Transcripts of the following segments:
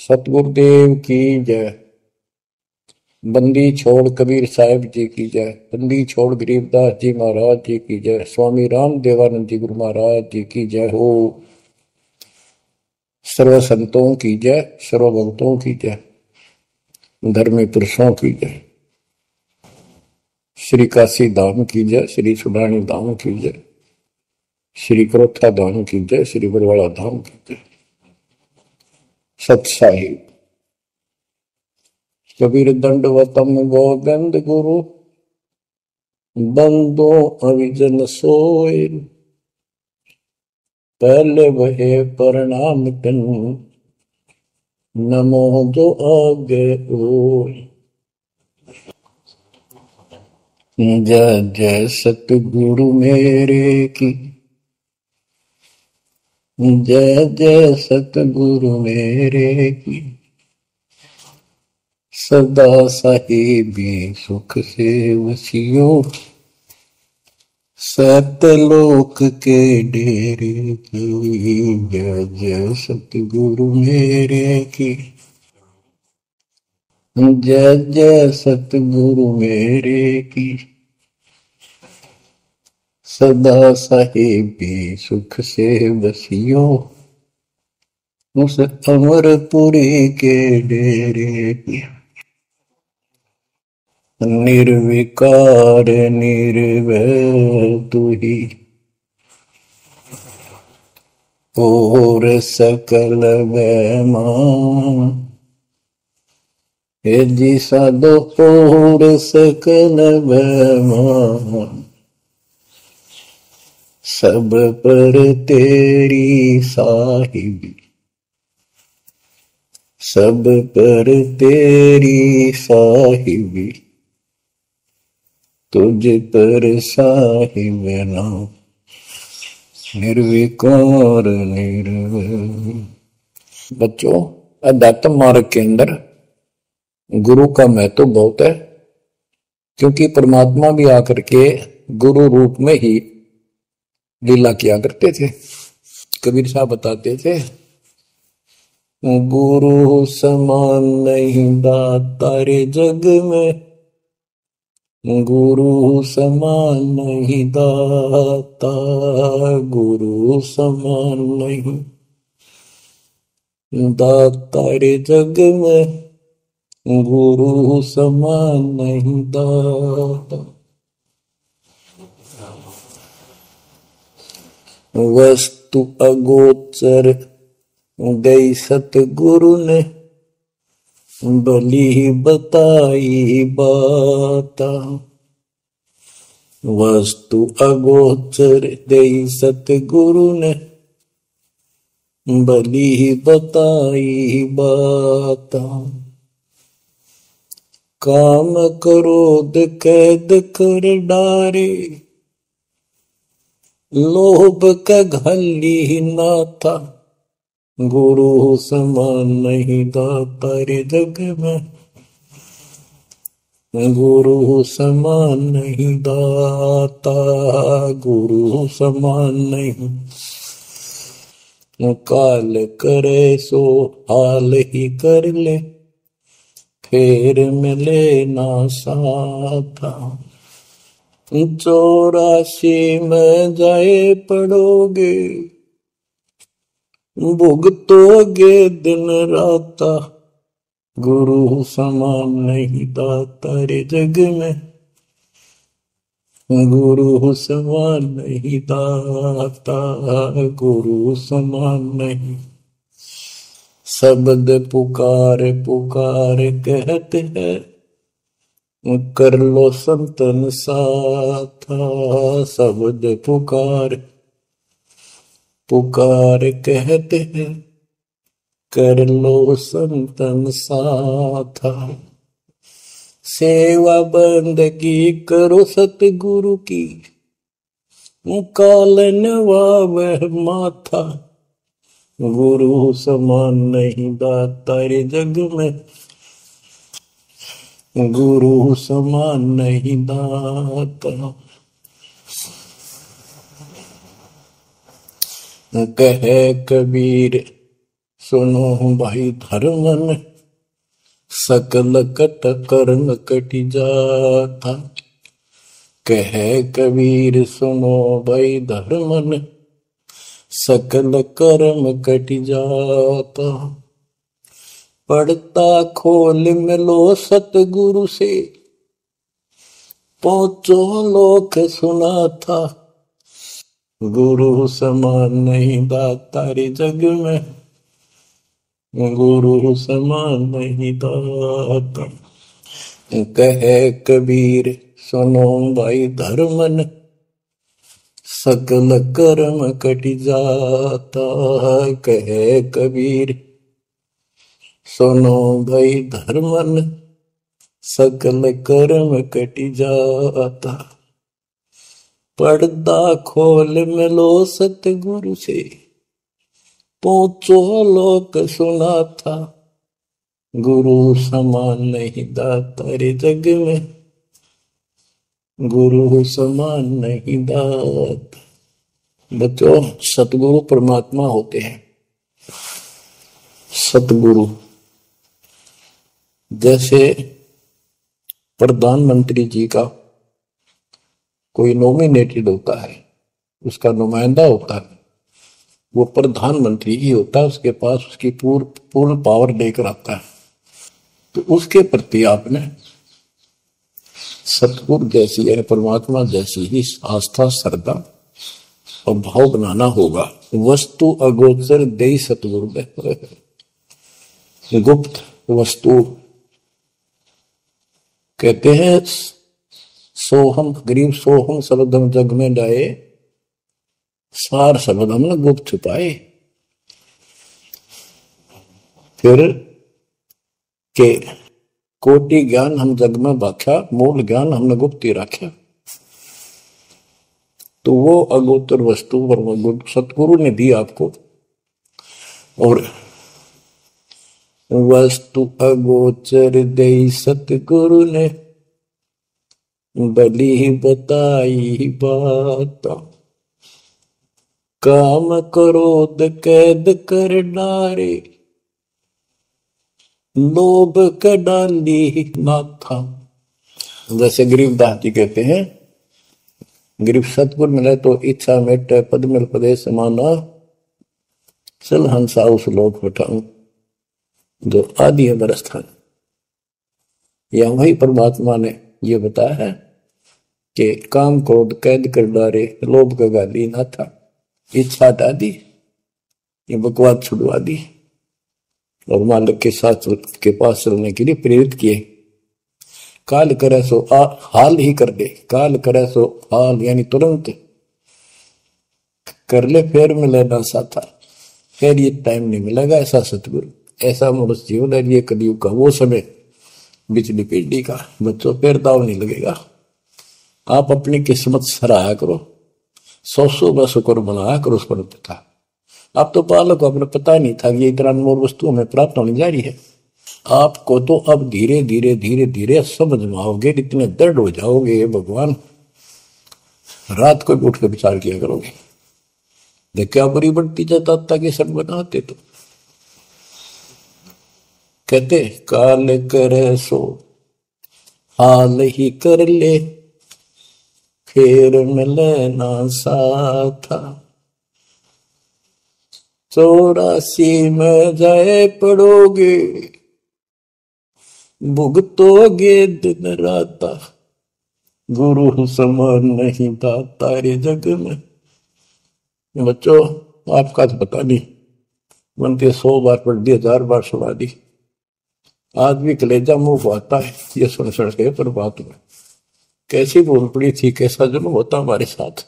सतगुरुदेव की जय। बंदी छोड़ कबीर साहिब जी की जय। बंदी छोड़ गरीबदास जी महाराज जी की जय। स्वामी राम देवानंद जी गुरु महाराज जी की जय हो। सर्व संतों की जय, सर्व भक्तों की जय, धर्मी पुरुषों की जय। श्री काशी धाम की जय, श्री सुडानी धाम की जय, श्री करोथा धाम की जय, श्री बरवाड़ा धाम की जय। सत साहिब कबीर दंडवतम गोविंद गुरु बंदो अविजन सोए। पहले वहे प्रणाम कन नमो जो आगे ओय। जय जय सतगुरु मेरे की, जय जय सतगुरु मेरे की। सदा साहिबी सुख से वसियो, सतलोक के डेरे की। जय जय सतगुरु मेरे की, जय जय सतगुरु मेरे की। सदा साहिबी सुख से वसियो, उस अमरपुरी के डेरे की। निर्विकार निर्भय तू ही, और सकल बैमान। हे जी साधो और सकल बैमान। सब पर तेरी साहिबी, सब पर तेरी साहिबी। तुझ पर साहिब नाम, निर्विकार निर्भय। बच्चों, अध्यात्म मार्ग के अंदर गुरु का महत्व तो बहुत है, क्योंकि परमात्मा भी आकर के गुरु रूप में ही लीला किया करते थे। कबीर साहब बताते थे, गुरु समान नहीं दाता रे जग में, गुरु समान नहीं दाता, गुरु समान नहीं दाता रे जग में, गुरु समान नहीं दाता। वस्तु अगोचर गई सतगुरु ने, भली बताई बाता। वस्तु अगोचर गई सतगुरु ने, भली बताई बाता। काम क्रोध कैद कर डारे, लोभ का घली ना था। गुरु समान नहीं दाता रे जग में, गुरु समान नहीं दाता, गुरु समान नहीं। काल करे सो हाल ही कर ले, फेर मिले ना साथा। 84 में जाए पड़ोगे, भुगतोगे दिन राता। गुरु समान नहीं दाता रे जग में, गुरु समान नहीं दाता, गुरु समान नहीं। शब्द पुकार पुकार कहते हैं, कर लो संतन साथा। शब्द पुकार पुकार कहते हैं, कर लो संतन साथा। सेवा बंदगी करो सतगुरु की, कालन वह माथा। गुरु समान नहीं दाता रे जग में, गुरु समान नहीं दाता। कहे कबीर सुनो भाई धर्मन सकल कट कर्म कटि जाता। कहे कबीर सुनो भाई धर्मन सकल कर्म कटि जाता। पढ़ता खोल मिलो सतगुरु से पहुंचो लोक सुना था। गुरु समान नहीं दाता रे जग में, गुरु समान नहीं दाता। कहे कबीर सुनो भाई धर्मन सकल कर्म कटि जाता। कहे कबीर सुनो भाई धर्मन सकल कर्म कटि जाता। पर्दा खोल मिलो सतगुरु से पहुंचो लोक सुना था। गुरु समान नहीं दाता रे जग में, गुरु समान नहीं दाता। बच्चों, सतगुरु परमात्मा होते हैं। सतगुरु जैसे प्रधानमंत्री जी का कोई नॉमिनेटेड होता है, उसका नुमाइंदा होता है, वो प्रधानमंत्री ही होता है, उसके पास उसकी पूर्ण पावर लेकर आता है। तो उसके प्रति आपने सतगुरु जैसी है परमात्मा जैसी ही आस्था श्रद्धा और भाव बनाना होगा। वस्तु अगोचर दे सतगुरु में गुप्त वस्तु कहते हैं। सोहम गरीब सोहम शब्द हम जग में डाए, सार शब्द हमने गुप्त छुपाए। फिर के कोटि ज्ञान हम जग में बाख्या, मूल ज्ञान हमने गुप्त ही रखा। तो वो अगोचर वस्तु सतगुरु ने दी आपको। और वस्तु अगोचर दे सतगुरु ने बली बताई बात। काम क्रोध कैद कर डारे, लोभ का डाली नाथा। जैसे गरीबदास जी कहते हैं, गरीब सतगुरु मिले तो इच्छा मेटे, पद मिल पदे समाना, चल हंसा उस लोक उठाऊं जो आदि है बरस्थान। या वही परमात्मा ने ये बताया है कि काम क्रोध कैद कर डारे, लोभ का गाली ना था, इच्छा हटा दी, ये बकवाद छुड़वा दी और मालिक के साथ के पास चलने के लिए प्रेरित किए। काल करे सो हाल ही कर दे, काल करे सो हाल यानी तुरंत कर ले, फिर मिले ना साथा, फिर ये टाइम नहीं मिलेगा। ऐसा सतगुरु, ऐसा मनुष्य जीवन है ये कलयुग का वो समय, बिजली पीढ़ी का। बच्चों, फिर दाव नहीं लगेगा। आप अपनी किस्मत सराहा करो, 100 बस शुक्र बनाया करो उस पर था। आप तो बालक को अपने पता नहीं था कि ये इतना अनमोल वस्तु हमें प्राप्त होने जा रही है। आपको तो अब धीरे धीरे धीरे धीरे समझ में आओगे, इतने दृढ़ हो जाओगे भगवान, रात को भी उठ कर विचार किया करोगे। देख क्या बुरी बढ़ती जाता ताकि सब बनाते। तो कहते काल करे सो हाल ही कर ले, फिर मिले ना साथा। 84 में जाए पड़ोगे, भुगतोगे दिन राता। गुरु समान नहीं दाता रे जग में। बच्चों, आपका तो पता नहीं, बनते 100 बार पढ़ दी, 1000 बार सुना दी, आज भी कलेजा मुंह को आता है ये सुन सुन के। पर बात में कैसी भूल पड़ी थी, कैसा जुल्म होता हमारे साथ।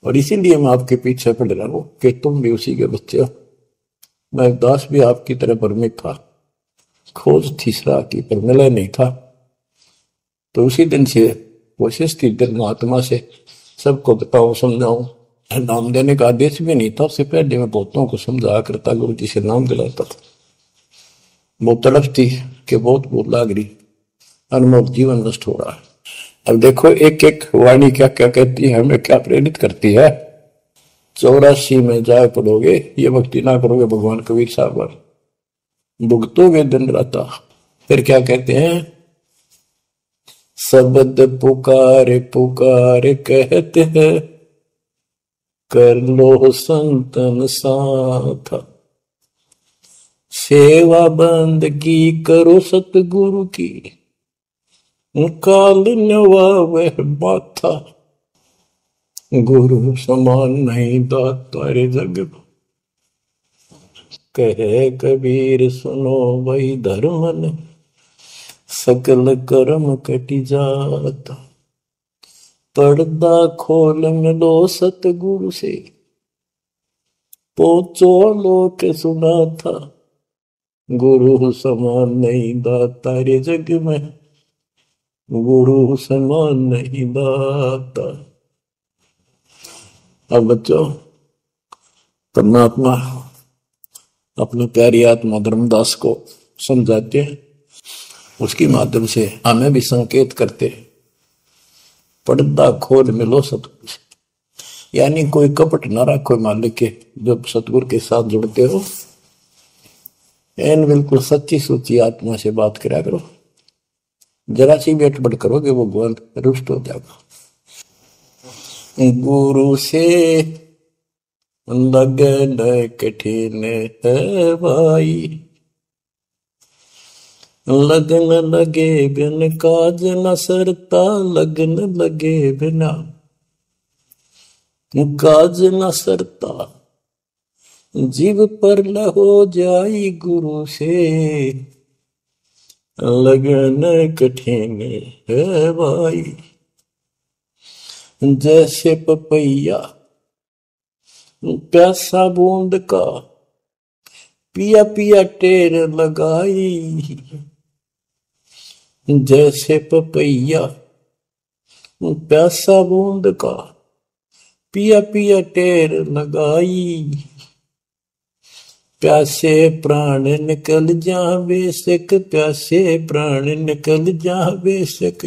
और इसीलिए मैं आपके पीछे पड़ रहा हूं कि तुम भी उसी के बच्चे हो। मैं दास भी आपकी तरह भ्रमित था, खोज तीसरा की पर मिला नहीं था। तो उसी दिन से कोशिश थी दिल महात्मा से सबको बताऊं समझाऊं। नाम देने का आदेश भी नहीं था, उससे पहले मैं बहुतों को समझाया करता, गुरु जी से नाम दिलाता था। बहुत तड़प थी कि बहुत बहुत लाग रही, अनमोल जीवन नष्ट हो रहा है। अब देखो एक एक वाणी क्या क्या कहती है, हमें क्या प्रेरित करती है। 84 में जाए पड़ोगे, ये भक्ति ना करोगे भगवान कबीर साहब पर, भुगतोगे दिन रात। फिर क्या कहते हैं, शब्द पुकार पुकार कहते हैं, कर लो संतन साथ, सेवा बंदगी करो सतगुरु की, काल नवावे माथा, गुरु समान नहीं दाता रे जग, कहे कबीर सुनो वही धर्म ने, सकल कर्म कटी जाता, पर्दा खोल मिलो सतगुरु से, पहुंचो लोक सुना था, गुरु समान नहीं दाता रे जग में, गुरु समान नहीं दाता। अब बच्चों, परमात्मा अपनी प्यारी आत्मा धर्मदास को समझाते हैं, उसके माध्यम से हमें भी संकेत करते हैं, पर्दा खोल मिलो सतगुरु से, यानी कोई कपट ना रखो मालिक के, जब सतगुरु के साथ जुड़ते हो एन बिल्कुल सच्ची सुच्ची आत्मा से बात करा करो, जरा सी भी अटपट करोगे वो भगवान रुष्ट हो जाएगा। गुरु से लगन कठिन है भाई, लगन लगे बिन काज न सरता, लगन लगे बिना काज न सरता, जीव पर हो जाई गुरु से, लगन कठिन है भाई। जैसे पपैया प्यासा बूंद का, पिया पिया टेर लगाई, जैसे पपैया प्यासा बूंद का, पिया पिया टेर लगाई, प्यासे प्राण निकल जा बेशक, प्यासे प्राण निकल जा बेशक,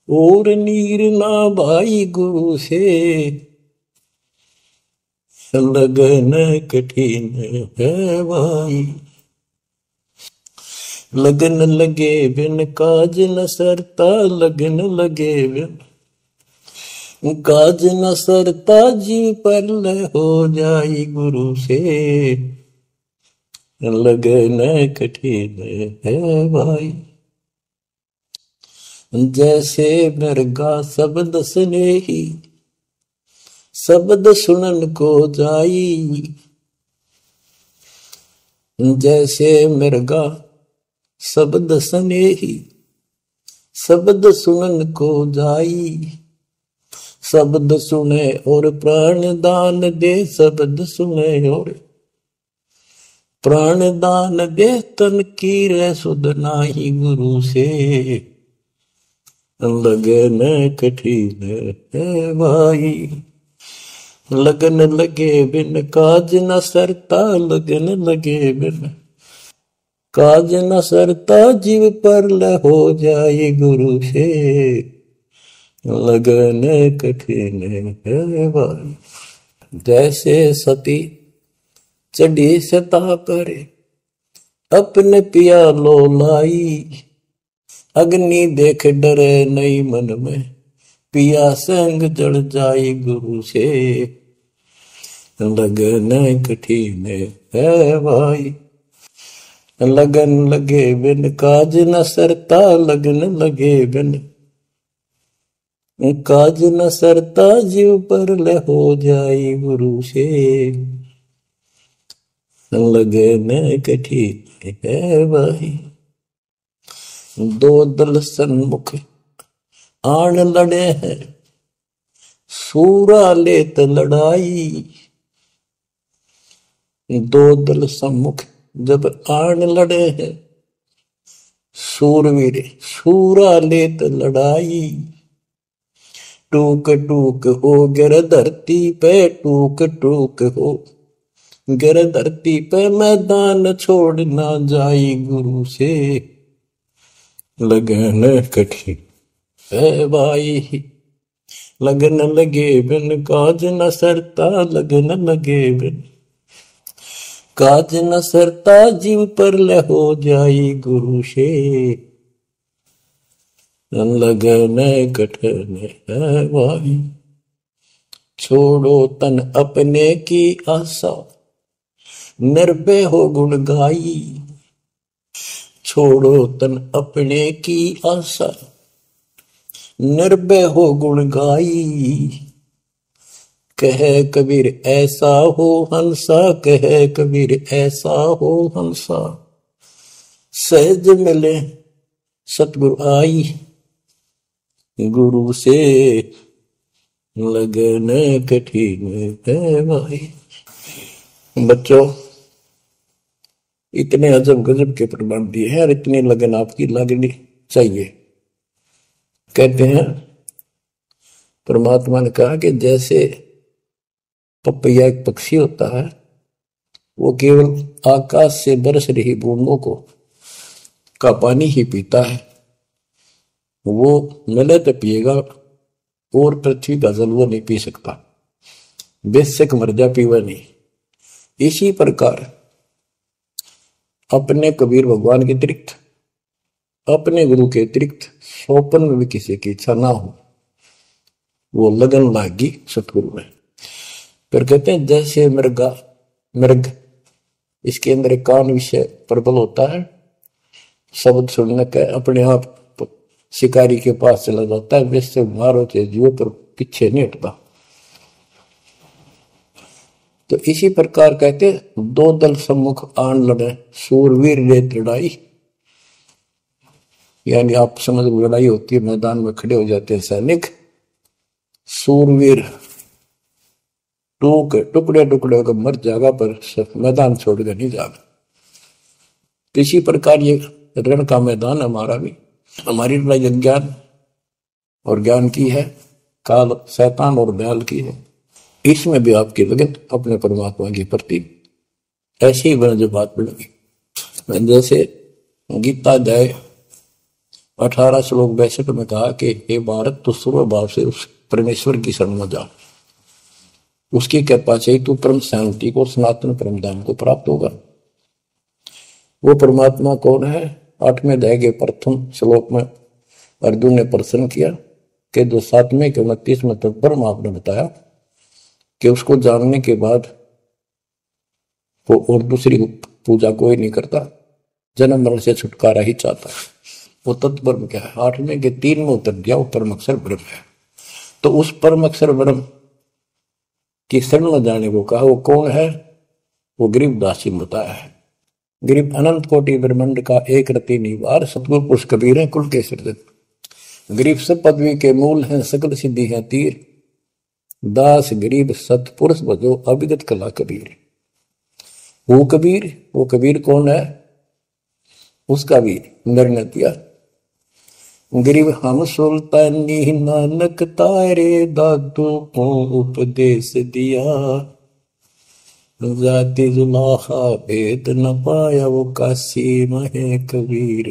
और नीर ना भाई गुरु से, लगन कठिन है भाई। लगन लगे बिन काज न सरता, लगन लगे बिन काज न सरता, जीव पर हो जाई गुरु से, लगन कठिन है भाई। जैसे मृगा शब्द स्नेही, शब्द सुनन को जाई, जैसे मृगा शब्द स्नेही, शब्द सुनन को जाई, शब्द सुने और प्राण दान दे, शब्द सुने और प्राण दान दे, तन की रह सुध नाही गुरु से, लगन कठिन है भाई। लगन लगे बिन काज न सरता, लगन लगे बिन काज न सरता, जीव पर हो जाए गुरु से, लगन कठिन है भाई। जैसे सती चढ़ी सता पर, अपने पिया लो लाई, अग्नि देख डरे नहीं मन में, पिया संग जड़ जाई गुरु से, लगन कठिन है भाई। लगन लगे बिन काज न सरता, लगन लगे बिन काज न सरता, जीव पर हो जाई गुरु से, लगन कठिन है भाई। दो दल सन्मुख आन लड़े हैं, सूरा लेत लड़ाई, दो दल सम्मुख जब आन लड़े हैं, सूरवीर सूरा लेत लड़ाई, टूक टूक हो गिर धरती पे, टूक टूक हो गिर धरती पे, मैदान छोड़ ना जाई गुरु से, लगन कठिन है भाई। लगन लगे बिन काज न सरता, लगन लगे बिन काज न सरता, जीव पर ले हो जाई गुरु से, लगन कठन है भाई। छोड़ो तन अपने की आशा, निर्भय हो गुण गाई। छोड़ो तन अपने की आशा, निर्भय हो गुण गाई। कहे कबीर ऐसा हो हंसा, कहे कबीर ऐसा हो हंसा, सहज मिले सतगुरु आई। गुरु से लगन कठिन है भाई। बच्चों, इतने अजब गजब के प्रमाण दिए हैं और इतनी लगन आपकी लगनी चाहिए। कहते हैं परमात्मा ने कहा कि जैसे पपैया एक पक्षी होता है, वो केवल आकाश से बरस रही बूंदों को का पानी ही पीता है, वो मिले तो पिएगा और पृथ्वी का जल वो नहीं पी सकता, बेशक मर जा पीवा नहीं। इसी प्रकार अपने कबीर भगवान के अतिरिक्त, अपने गुरु के अतिरिक्त सोपन में भी किसी की इच्छा ना हो, वो लगन लागी सतगुरु में। फिर कहते हैं जैसे मृग इसके अंदर एक कान विषय प्रबल होता है, शब्द सुनने का अपने आप शिकारी के पास चला जाता है, वैसे मारो चाहे जीव पर पीछे नहीं हटता। तो इसी प्रकार कहते दो दल सम्मुख आन लड़े, सूरवीर रेत लड़ाई। यानी आप समझ लड़ाई होती है, मैदान में खड़े हो जाते हैं सैनिक, सूरवीर टुकड़े टुकड़े होकर मर जाएगा पर मैदान छोड़कर नहीं जाएगा। इसी प्रकार ये रण का मैदान हमारा भी, हमारी लड़ाई अज्ञान और ज्ञान की है, काल शैतान और दयाल की है। इसमें भी आपकी लगन अपने परमात्मा के प्रति ऐसी ही बना जो बात मिलेगी। जैसे गीता अध्याय 18 श्लोक 62 में कहा कि हे भारत, तो सर्व भाव से उस परमेश्वर की शरण में जा, उसकी कृपा से तू परम शांति को, सनातन परम धाम को प्राप्त होगा। वो परमात्मा कौन है? 8वें अध्याय के प्रथम श्लोक में अर्जुन ने प्रश्न किया कि जो 7वें के 29 में तक ब्रह्म आपने बताया कि उसको जानने के बाद वो और दूसरी पूजा कोई नहीं करता, जन्म मरण से छुटकारा ही चाहता है। वो तत्ब्रह्म क्या है? 8वें के 3 में उत्तर दिया, वो परम अक्षर ब्रह्म है। तो उस परम अक्षर ब्रह्म की शरण में जाने को कहा, वो कौन है? वो गरीबदास जी बताया है। गरीब अनंत कोटि ब्रह्मांड का एक रति निवार, सतगुरु पुरुष कबीर है कुल के सृजक। गरीब सब पदवी के मूल हैं, सकल सिद्धि है तीर, दास गरीब सतपुरुष बजो अभिगत कला कबीर। वो कबीर कौन है? उसका भी निर्णय दिया। गरीब हम सुल्तानी नानक तारे, दादू को उपदेश दिया, जाति जुलाहा भेद न पाया, वो काशी महे कबीर।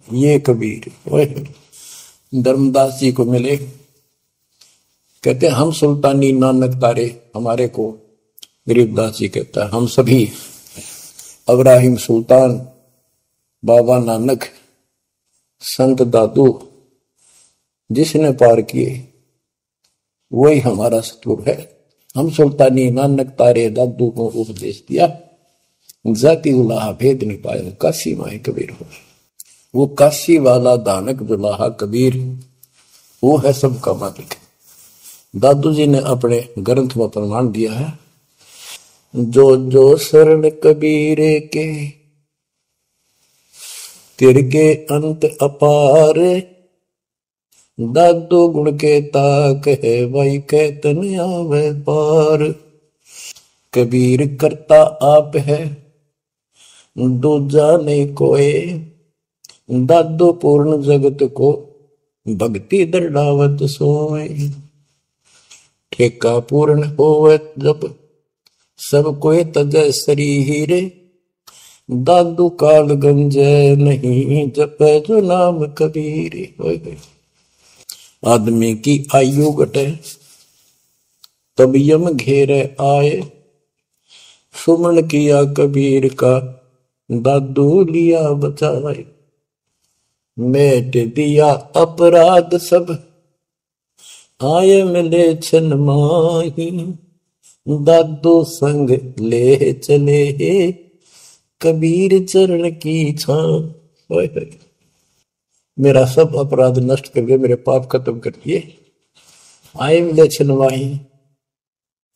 ये कबीर धर्मदास जी को मिले, कहते हम सुल्तानी नानक तारे, हमारे को गरीबदास जी कहता है हम सभी इब्राहिम सुल्तान, बाबा नानक, संत दादू जिसने पार किए वही हमारा सतगुरु है। हम सुल्तानी नानक तारे, दादू को उपदेश दिया, जाति उलाहा भेद नहीं पाया, काशी माए कबीर हो। वो काशी वाला दानक दुलाहा कबीर, वो है सबका मालिक। दादू जी ने अपने ग्रंथ में प्रमाण दिया है, जो जो शरण कबीरे के, तिरके अंत अपार, दादू गुण के ताक है, वही कहतन आवे पार। कबीर करता आप है, दूजा नहीं कोई, दादू पूर्ण जगत को, भक्ति दर्डावत सोए। ठेका पूर्ण होवे जब, सब कोई तजय शरीर, दादू काल गंजय नहीं, जप जो नाम कबीर। आदमी की आयु घटे, तब यम घेरे आए। सुमन किया कबीर का, दादू लिया बचाए। मेट दिया अपराध सब, आए मिले छन माही। दादू संग ले चले, कबीर चरण की छां। मेरा सब अपराध नष्ट कर दिए, मेरे पाप खत्म कर दिए। आए मिले छन माही,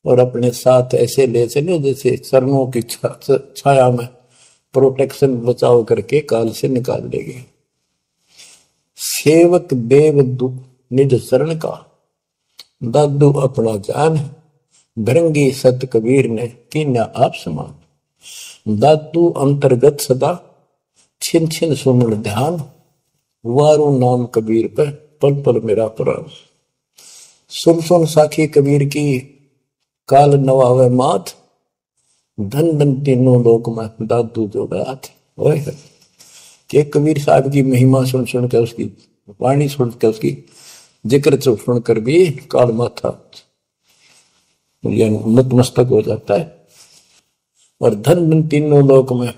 और अपने साथ ऐसे ले चले जैसे चरणों की छाया में प्रोटेक्शन बचाव करके काल से निकाल लेंगे। सेवक देव निज शरण का, दादू अपना जान। भृंगी सत कबीर ने कीन्या आप समान। दादू अंतर्गत सदा, छिन छिन सुमन ध्यान। वारू नाम कबीर पर, पल पल मेरा प्राण। सुन सुन साखी कबीर की, काल नवावे माथ। धन धन तीनों लोक में, दादू जोड़ा हाथ। ओए कि कबीर साहब की महिमा सुन सुन कर, उसकी वाणी सुन कर, उसकी जिक्र सुन कर भी काल माथा नतमस्तक हो जाता है। और धन धन तीनों लोक में,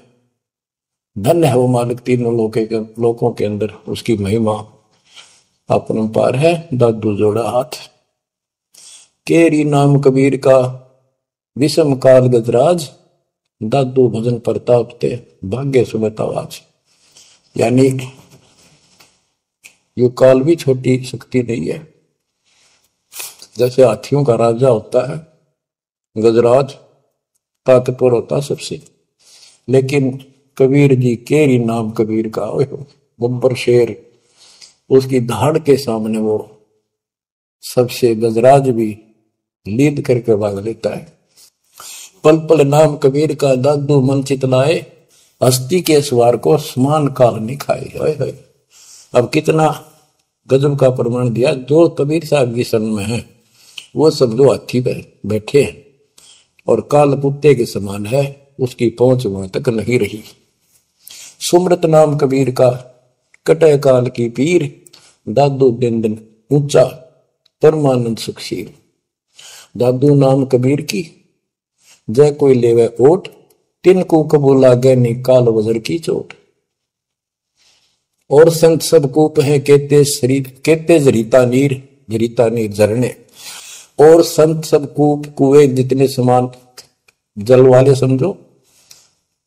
धन्य है वो मालिक तीनों लोकों के अंदर, उसकी महिमा अपरंपार है। दादू जोड़ा हाथ। केरी नाम कबीर का, विषम काल गजराज। दादू भजन प्रताप ते, भाग्य सुमत आवाज। यानी ये काल भी छोटी शक्ति नहीं है। जैसे हाथियों का राजा होता है गजराज, ताकतवर होता सबसे, लेकिन कबीर जी, केरी नाम कबीर का, बब्बर शेर, उसकी धाड़ के सामने वो सबसे गजराज भी लीद करके भाग लेता है। पल पल नाम कबीर का, दादू मन चितलाए। हस्ती के सवार को समान काल नहीं खाए। अब कितना गजब का प्रमाण दिया। जो कबीर साहब की शरण में है वो सब जो हाथी पे बैठे हैं और काल कुत्ते के समान है, उसकी पहुंच वहां तक नहीं रही। सुमरत नाम कबीर का, कटे काल की पीर। दादू दिन दिन ऊंचा, परमानंद सुखशील। दादू नाम कबीर की, जय कोई लेवे ओट। तिनको कबूल लागे नी, काल वजर की चोट। और संत सब कूप है, कहते शरीर कहते जरीता नीर झरने। और संत सब कूप कुएं जितने समान जल वाले समझो,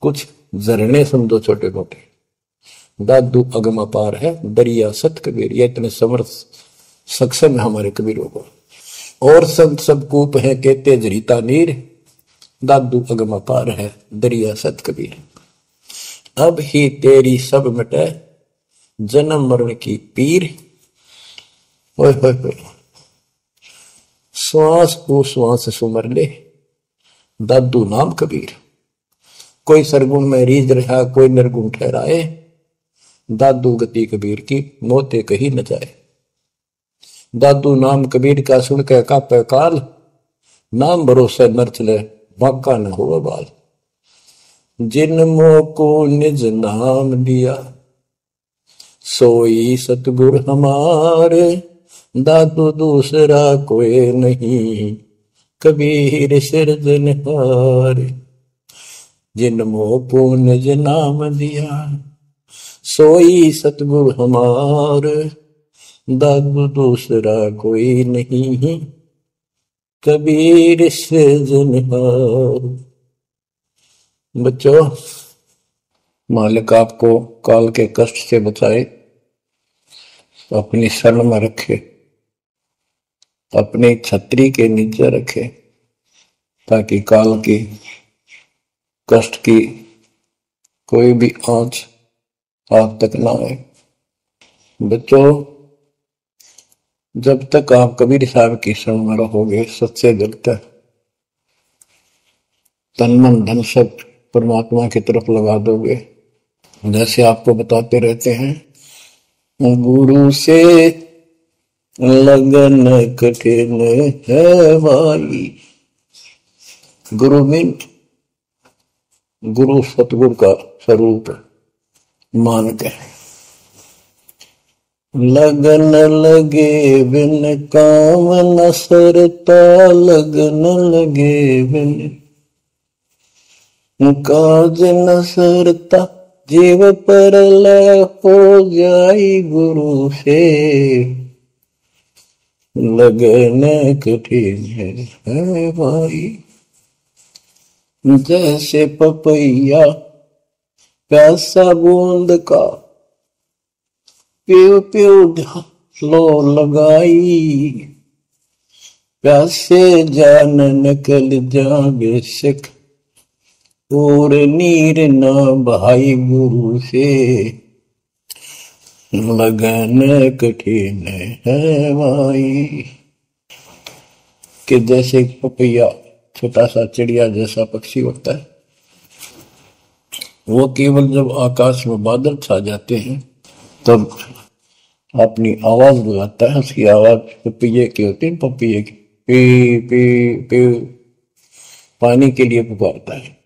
कुछ झरने समझो छोटे मोटे। दादू अगम अपार है, दरिया सत कबीर। ये इतने समर्थ सक्षम है हमारे कबीरों को। और संत सब कूप है, कहते जरीता नीर। दादू अगम अपार है, दरिया सत कबीर। अब ही तेरी सब मिटे, जन्म मरण की पीर। ओए होए होए, श्वास को श्वास सुमर ले, दादू नाम कबीर। कोई सरगुण में रीझ रहा, कोई निर्गुण ठहराए। दादू गति कबीर की, मोते कही न जाए। दादू नाम कबीर का, सुन के कापे काल। नाम भरोसे नर चले, बाका न हो बाल। जिन मोह को निज नाम दिया, सोई सतगुर हमारे। दादू दूसरा कोई नहीं, कबीर सिरजनहार। जिन मोह को निज नाम दिया, सोई सतगुर हमार। दादू दूसरा कोई नहीं, कबीर सिरजनहार। बच्चों, मालिक आपको काल के कष्ट से बचाए, अपनी शरण में रखे, अपनी छतरी के नीचे रखे, ताकि काल की कष्ट की कोई भी आंच आप तक ना आए। बच्चों, जब तक आप कबीर साहब की शरण में रहोगे, सच्चे दिल तक तन मन धन सब परमात्मा की तरफ लगा दोगे। जैसे आपको बताते रहते हैं, गुरु से लगन कठिन है भाई। गुरु मीन गुरु सतगुरु का स्वरूप मान के, लगन लगे बिन काम न सरता, लगन लगे बिन काज न सरता, जीव पर लय हो जाई गुरु से, लगन कठिन है भाई। जैसे पपैया प्यासा बूंद का, प्यू प्यू लो लगाई, प्यासे जान निकल जागे सिख, और नीर न भाई गुरु से, लगन कठिन है भाई। कि जैसे पपैया छोटा सा चिड़िया जैसा पक्षी होता है, वो केवल जब आकाश में बादल छा जाते हैं तब अपनी आवाज लगाता है। उसकी आवाज पपैये की होती है, पपैये की पी पी पी, पानी के लिए पुकारता है।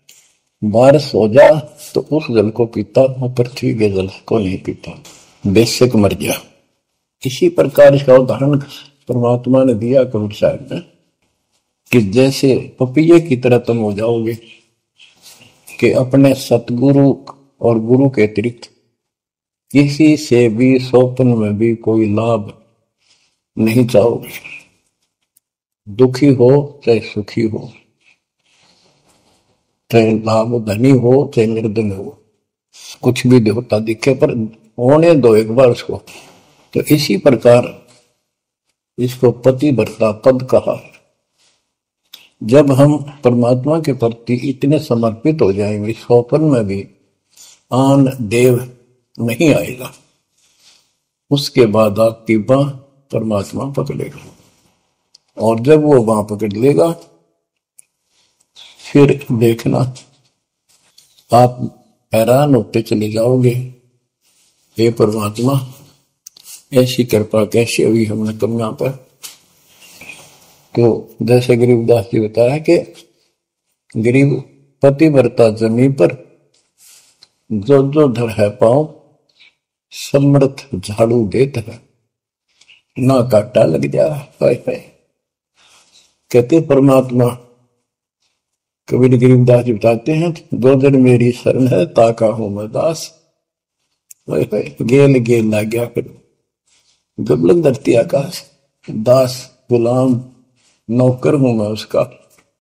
बारिश हो जा तो उस जल को पीता, वो पृथ्वी के जल को नहीं पीता, बेशक मर गया। इसी प्रकार इसका उदाहरण परमात्मा ने दिया कबीर साहब ने, कि जैसे पपैये की तरह तुम हो जाओगे कि अपने सतगुरु और गुरु के अतिरिक्त किसी से भी स्वप्न में भी कोई लाभ नहीं चाहोगे। दुखी हो चाहे सुखी हो, चाहे लाभ धनी हो चाहे निर्धन हो, कुछ भी देवता दिखे पर होने दो एक बार उसको। तो इसी प्रकार इसको पतिव्रता पद कहा। जब हम परमात्मा के प्रति इतने समर्पित हो जाएंगे, स्वप्न में भी आन देव नहीं आएगा, उसके बाद आपकी बांह परमात्मा पकड़ेगा। और जब वो बांह पकड़ लेगा फिर देखना आप हैरान होते चले जाओगे, हे परमात्मा ऐसी कृपा कैसे हुई हमने कमियां पर। तो जैसे गरीबदास जी बताया कि गरीब पतिव्रता जमी पर, जो जो धर है पाओ समर्थ झाड़ू देता है, ना काटा लग जा। कहते परमात्मा कबीर गरीबदास जी बताते हैं, दो दिन मेरी शरण है ताका हूं मैं दास। गेल गेल ला गया फिर दुर्लभ धरती आकाश, दास गुलाम नौकर हूं मैं उसका।